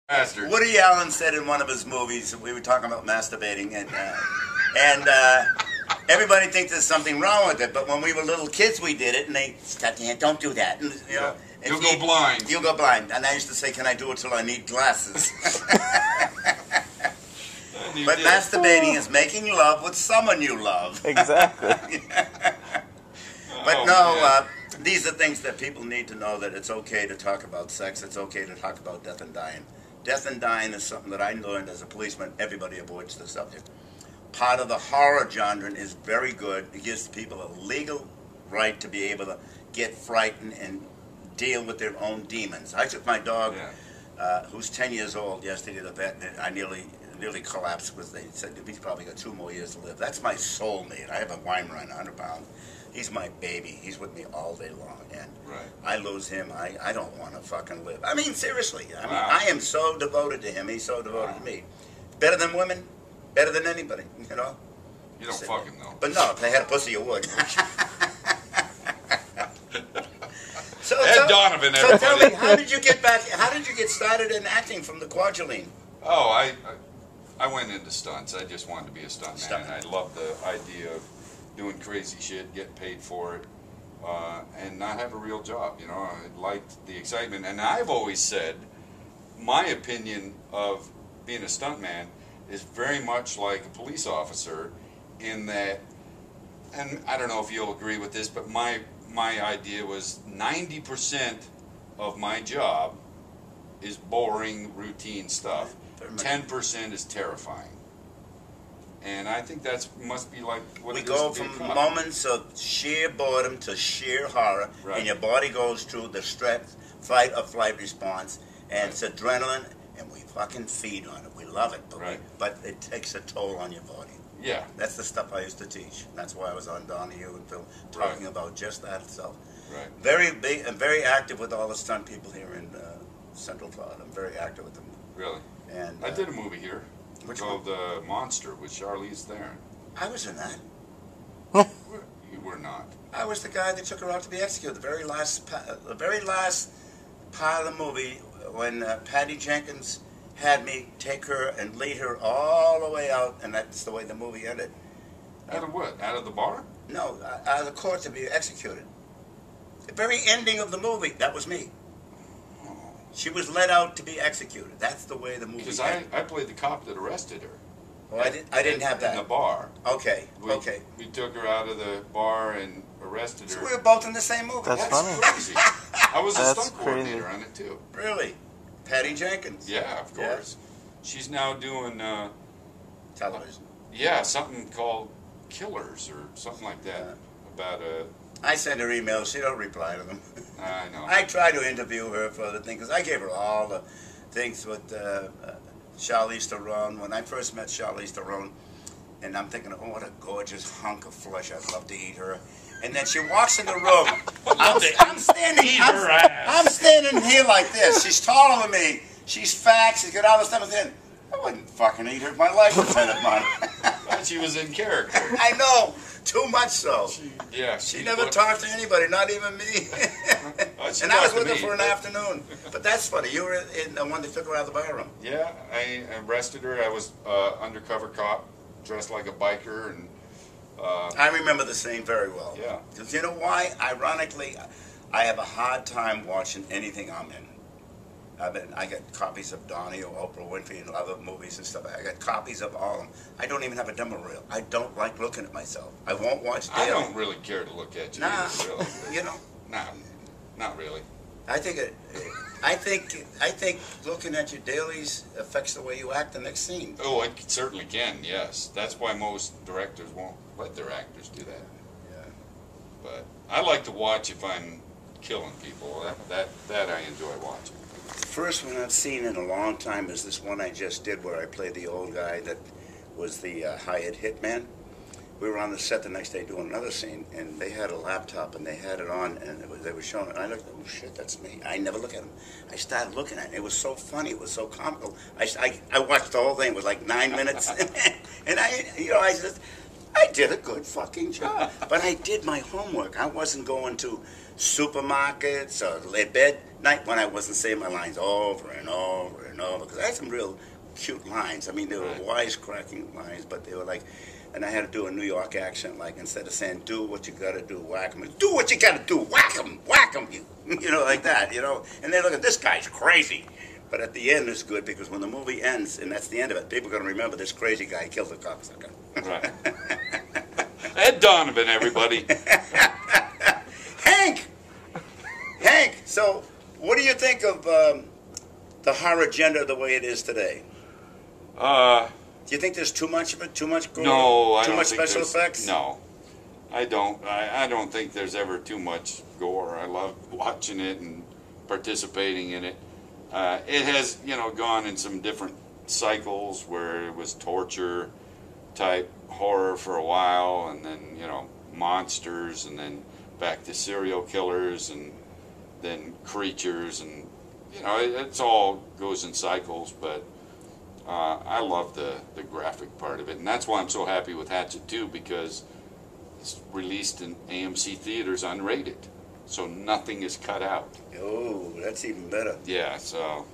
Bastard. Woody Allen said in one of his movies, we were talking about masturbating, and everybody thinks there's something wrong with it, but when we were little kids, we did it, and they said, don't do that. And, you know, You'll go blind. You'll go blind. And I used to say, can I do it till I need glasses? But masturbating is making love with someone you love. Exactly. But no, these are things that people need to know, that it's okay to talk about sex. It's okay to talk about death and dying. Death and dying is something that I learned as a policeman. Everybody avoids the subject. Part of the horror genre is very good. It gives people a legal right to be able to get frightened and deal with their own demons. I took my dog, who's 10 years old, yesterday to the vet, and I nearly collapsed because they said he's probably got 2 more years to live. That's my soulmate. I have a Weimaraner, 100 pounds. He's my baby. He's with me all day long, and I lose him, I don't want to fucking live. I mean, seriously. I mean, I am so devoted to him. He's so devoted to me. Better than women, better than anybody, you know? You don't fuck him, though. But no, if they had a pussy, you would. Ed Donavan, everybody. So tell me, how did you get back? How did you get started in acting from the Quadrilline? Oh, I went into stunts. I just wanted to be a stuntman, and I loved the idea of doing crazy shit, getting paid for it, and not have a real job. You know, I liked the excitement, and I've always said, my opinion of being a stuntman is very much like a police officer, in that, and I don't know if you'll agree with this, but my idea was 90% of my job is boring, routine stuff. 10% is terrifying. And I think that must be like what we it is go to be from a cop. moments of sheer boredom to sheer horror, and your body goes through the stress, fight or flight response, and it's adrenaline, and we fucking feed on it. We love it, but it takes a toll on your body. Yeah. That's the stuff I used to teach. That's why I was on Donahue and Phil talking about just that itself. Right. Very big and very active with all the stunt people here in Central Florida. I'm very active with them. Really? And I did a movie here called Monster with Charlize Theron. I was in that. You were not. I was the guy that took her out to be executed. The very last part of the movie, when Patty Jenkins had me take her and lead her all the way out, and that's the way the movie ended. Out of what? Out of the bar? No, out of the court to be executed. The very ending of the movie, that was me. She was let out to be executed. That's the way the movie ended. Because I played the cop that arrested her. Oh, I didn't have that. In the bar. Okay, We took her out of the bar and arrested her. So we were both in the same movie. That's funny. Crazy. I was a stunt coordinator on it, too. Really? Patty Jenkins? Yeah, of course. She's now doing... television. Yeah, something called Killers or something like that. About I send her emails. She don't reply to them. I know. I try to interview her for the thing, because I gave her all the things with Charlize Theron. When I first met Charlize Theron, and I'm thinking, oh, what a gorgeous hunk of flesh. I'd love to eat her. And then she walks in the room. I'm standing here like this. She's taller than me. She's fat. She's got all this stuff. And I wouldn't fucking eat her if my life was in it, man. She was in character. I know. Too much so. She never talked to anybody, not even me. And I was with her for an afternoon. But that's funny. You were in the one that took her out of the barroom. Yeah, I arrested her. I was undercover cop, dressed like a biker, and I remember the scene very well. Yeah. Because you know why? Ironically, I have a hard time watching anything I'm in. I got copies of Donnie or Oprah Winfrey and other movies and stuff. I got copies of all of them. I don't even have a demo reel. I don't like looking at myself. I won't watch daily. I don't really care to look at you. Nah, either, really. You know. Nah, not really. I think looking at your dailies affects the way you act the next scene. Oh, it certainly can. Yes, that's why most directors won't let their actors do that. Yeah. But I like to watch if I'm killing people. That I enjoy watching. The first one I've seen in a long time is this one I just did, where I played the old guy that was the hired hitman. We were on the set the next day doing another scene, and they had a laptop, and they had it on, and they were showing it. And I looked, oh shit, that's me. I never look at him. I started looking at it. It was so funny. It was so comical. I watched the whole thing. It was like 9 minutes. And I said, I did a good fucking job. But I did my homework. I wasn't going to supermarkets or bed night when I wasn't saying my lines over and over and know, because I had some real cute lines. I mean, they were wisecracking lines, but they were like, and I had to do a New York accent, like instead of saying, do what you gotta do, whack 'em, do what you gotta do, whack 'em, you know, like that, you know. And they look at, this guy's crazy. But at the end, it's good, because when the movie ends, and that's the end of it, people are going to remember this crazy guy killed the cocksucker. Right. Ed Donavan, everybody. Hank, so what do you think of the horror genre the way it is today? Do you think there's too much of it, too much gore? No, I too don't much think special effects? No, I don't. I don't think there's ever too much gore. I love watching it and participating in it. It has, you know, gone in some different cycles where it was torture type horror for a while, and then, you know, monsters, and then back to serial killers, and then creatures, and, you know, it's all goes in cycles. But I love the graphic part of it, and that's why I'm so happy with Hatchet 2, because it's released in AMC theaters unrated, so nothing is cut out. Oh, that's even better. Yeah, so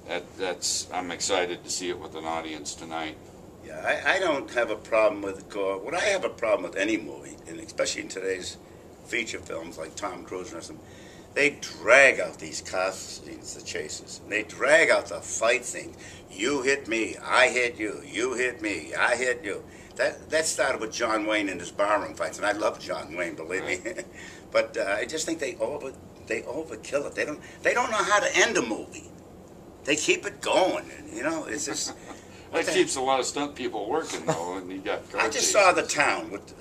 that's I'm excited to see it with an audience tonight. Yeah, I don't have a problem with gore. What I have a problem with any movie, and especially in today's feature films like Tom Cruise or something, they drag out these car scenes, the chases. They drag out the fight scenes. You hit me, I hit you. You hit me, I hit you. That started with John Wayne and his barroom fights, and I love John Wayne, believe me. But I just think they overkill it. They don't know how to end a movie. They keep it going, you know. It's just that keeps a lot of stunt people working, though, and you got car I just chases. saw The Town with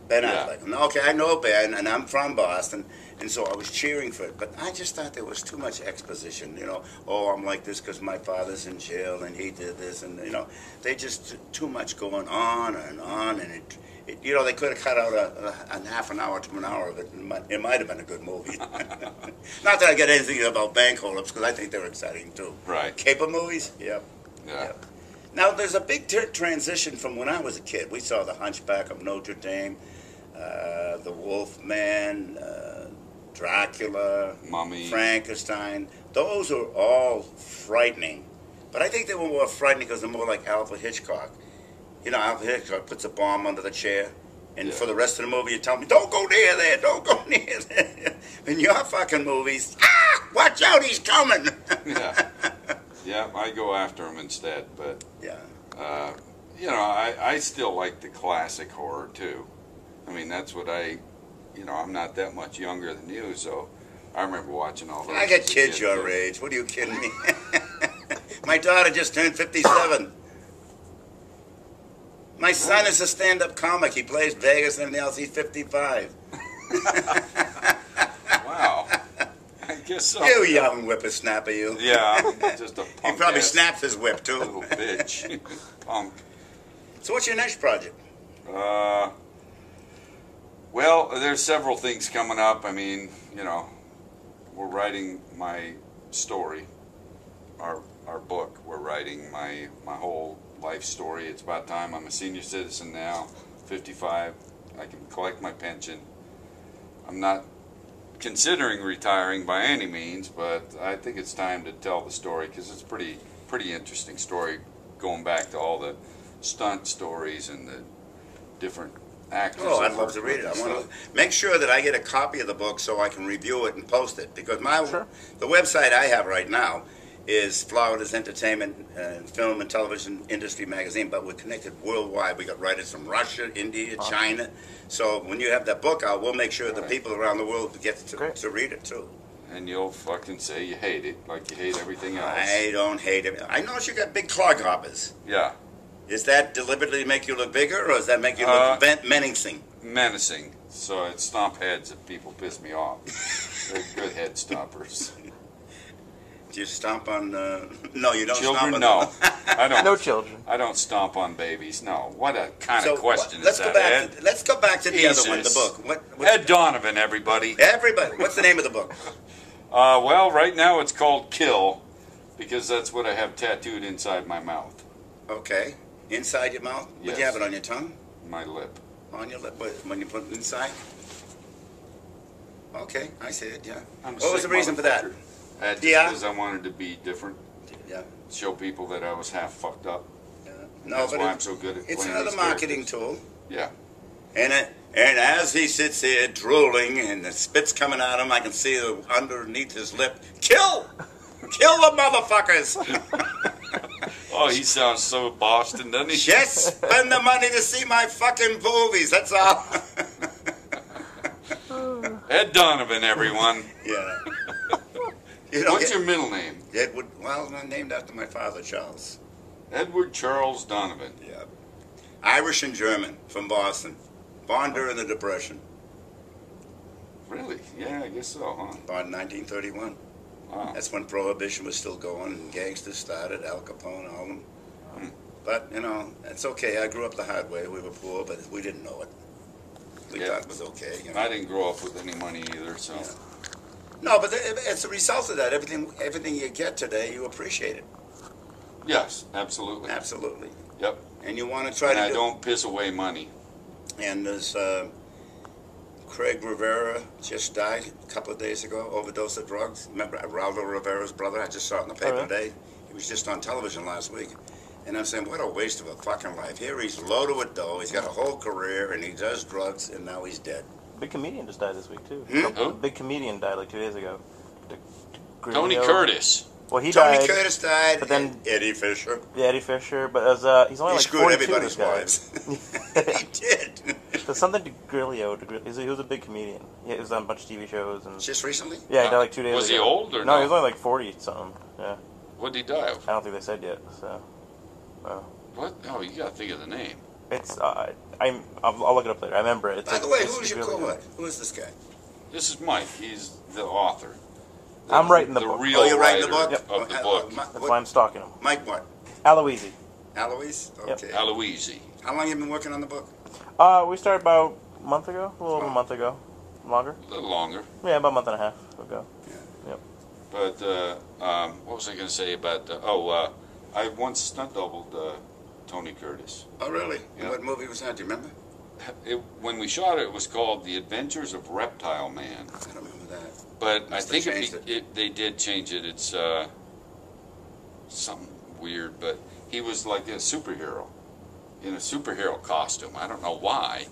Ben Affleck. And, okay, I know Ben, and I'm from Boston, and so I was cheering for it. But I just thought there was too much exposition, you know. Oh, I'm like this because my father's in jail, and he did this, and, you know. They just, too much going on, and it you know, they could have cut out a half an hour to an hour of it. It might have been a good movie. Not that I get anything about bank holdups, because I think they're exciting, too. Right. Caper movies? Yep. Yeah. Yep. Now, there's a big transition from when I was a kid. We saw The Hunchback of Notre Dame, The Wolf Man, Dracula, Mummy, Frankenstein. Those are all frightening. But I think they were more frightening because they're more like Alfred Hitchcock. You know, Alfred Hitchcock puts a bomb under the chair, and for the rest of the movie you tell me, don't go near there, don't go near there. In your fucking movies, watch out, he's coming. Yeah. Yeah, I go after him instead, but yeah. You know, I still like the classic horror too. I mean, that's what you know, I'm not that much younger than you, so I remember watching all those. I got kids your age. What are you kidding me? My daughter just turned 57. My son is a stand-up comic. He plays Vegas and everything else. He's 55. Wow. I guess so. You young whippersnapper, you. Yeah, I'm just a punk. He probably snaps his whip, too. Little bitch. Punk. So what's your next project? Well, there's several things coming up. I mean, you know, we're writing my story, our book. We're writing my whole life story. It's about time. I'm a senior citizen now, 55. I can collect my pension. I'm not considering retiring by any means, but I think it's time to tell the story, because it's pretty interesting story, going back to all the stunt stories and the different actors. Oh, I'd love to read it. I want to make sure that I get a copy of the book so I can review it and post it, because the website I have right now is Florida's Entertainment and Film and Television Industry Magazine, but we're connected worldwide. We got writers from Russia, India, China. So when you have that book out, we'll make sure the people around the world get to read it too. And you'll fucking say you hate it like you hate everything else. I don't hate it. I notice you got big cloghoppers. Yeah. Is that deliberately to make you look bigger, or does that make you look menacing? Menacing. So it stomp heads if people piss me off. They're good head stompers. Do you stomp on? No, you don't. Children? Stomp on No, I don't. No children. I don't stomp on babies. No. What a kind of question let's is go that, back. Ed? Let's go back to the other one, the Jesus. book. Ed Donavan, everybody. Everybody, what's the name of the book? Well, right now it's called Kill, because that's what I have tattooed inside my mouth. Okay, inside your mouth. Yes. Would you have it on your tongue? My lip. On your lip when you put it inside. Okay, I see it. Yeah. I'm a What was sick the reason for that? motherfucker. Just Yeah. because I wanted to be different. Yeah. show people that I was half fucked up. No, That's but why I'm so good at it's playing another these marketing characters. tool. Yeah. And as he sits there drooling and the spit's coming out of him, I can see underneath his lip, kill the motherfuckers. Oh, he sounds so Boston, doesn't he? Just spend the money to see my fucking movies. That's all. Ed Donavan, everyone. Yeah. What's your middle name? Edward. Well, I'm named after my father, Charles. Edward Charles Donavan. Yeah. Irish and German from Boston. Born during the Depression. Really? Yeah, I guess so, huh? Born in 1931. Wow. That's when Prohibition was still going and gangsters started, Al Capone, all of them. But, you know, it's okay. I grew up the hard way. We were poor, but we didn't know it. We thought it was okay. You know? I didn't grow up with any money either, so. Yeah. No, but it's a result of that. Everything you get today, you appreciate it. Yes, absolutely. Absolutely. Yep. And you want to try And to I don't piss away money. And there's Craig Rivera just died a couple of days ago, overdose of drugs. Remember Raldo Rivera's brother? I just saw it in the paper today. He was just on television last week. And I'm saying, what a waste of a fucking life. Here he's loaded with dough, he's got a whole career, and he does drugs, and now he's dead. Big comedian just died this week, too. Who? Big comedian died like 2 days ago. Tony Curtis. Well, he Tony died. Curtis died, but then and Eddie Fisher. Yeah, Eddie Fisher, but as, he's only He like screwed 42, everybody's this guy. wives. He did. There's something to Grillo. He was a big comedian. He was on a bunch of TV shows. And Just recently? yeah, he died like 2 days ago. Was he old or no? no? He was only like 40 something. Yeah. What did he die of? I don't think they said yet. So. What? Oh, you gotta think of the name. It's I'll look it up later. I remember it. It's By the way, who's your co-host? Who is this guy? This is Mike. He's the author. I'm writing the book. real Oh, you're writing the writer book? of the book. That's why I'm stalking him. Mike what? Aloisi. Alois? Yep. Okay. Aloisi. How long have you been working on the book? We started about a month ago. A little over a month ago. Longer? A little longer. Yeah, about a month and a half ago. Yeah. Yep. But what was I going to say about? I once stunt doubled Tony Curtis. Oh, really? Yeah. And what movie was that? Do you remember? When we shot it, it was called The Adventures of Reptile Man. I don't remember that. But Must I think have changed they did change it. It's something weird, but he was like a superhero in a superhero costume. I don't know why,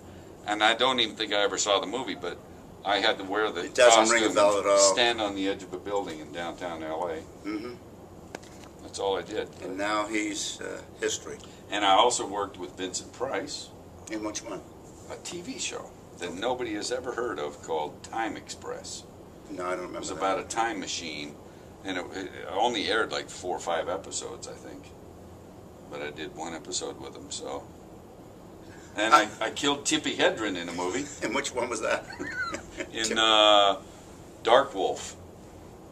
and I don't even think I ever saw the movie. But I had to wear the It doesn't costume ring a bell at all. and stand on the edge of a building in downtown L.A. Mm-hmm. That's all I did. And now he's history. And I also worked with Vincent Price, In which one? a TV show that nobody has ever heard of called Time Express. No, I don't remember. It was that. about a time machine, and it only aired like 4 or 5 episodes, I think. But I did 1 episode with him, so. And I killed Tippi Hedren in a movie. And which one was that? In Dark Wolf.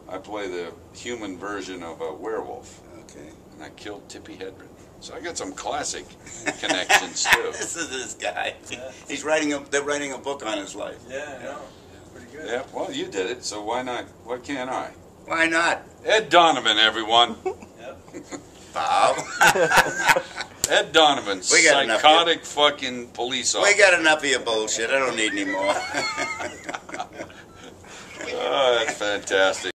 I play the human version of a werewolf. Okay. And I killed Tippi Hedren. So I got some classic connections, too. This is this guy. Yeah. They're writing a book on his life. Yeah, I know. Pretty good. Yeah, well, you did it, so why not? Why can't I? Why not? Ed Donavan, everyone. Yep. Bob. Ed Donavan, We got enough psychotic fucking police officer. We got enough of your bullshit. I don't need any more. Oh, that's fantastic.